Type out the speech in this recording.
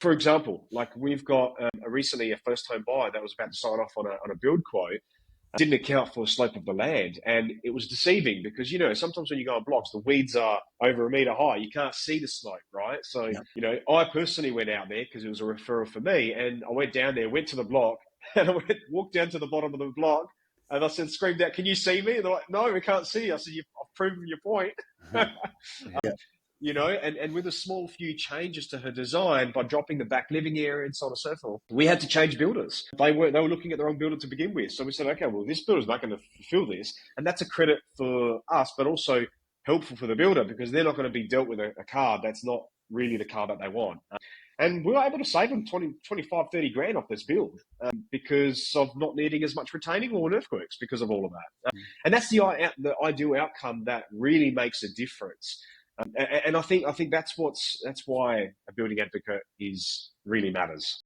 For example, like we've got recently a first home buyer that was about to sign off on a build quote, didn't account for the slope of the land, and it was deceiving because sometimes when you go on blocks, the weeds are over a meter high. You can't see the slope, right? So Yeah. I personally went out there because it was a referral for me, and I went down there, went to the block, and walked down to the bottom of the block, and I said, screamed out, "Can you see me?" And they're like, "No, we can't see you." I said, "I've proven your point." Yeah. And with a small few changes to her design by dropping the back living area and so on and so forth, we had to change builders. They were looking at the wrong builder to begin with. So we said, okay, well, this builder's not going to fulfill this. And that's a credit for us, but also helpful for the builder because they're not going to be dealt with a car that's not really the car that they want. And we were able to save them 20, 25, 30 grand off this build because of not needing as much retaining wall and earthworks because of all of that. And that's the ideal outcome that really makes a difference. And I think that's why a building advocate is really matters.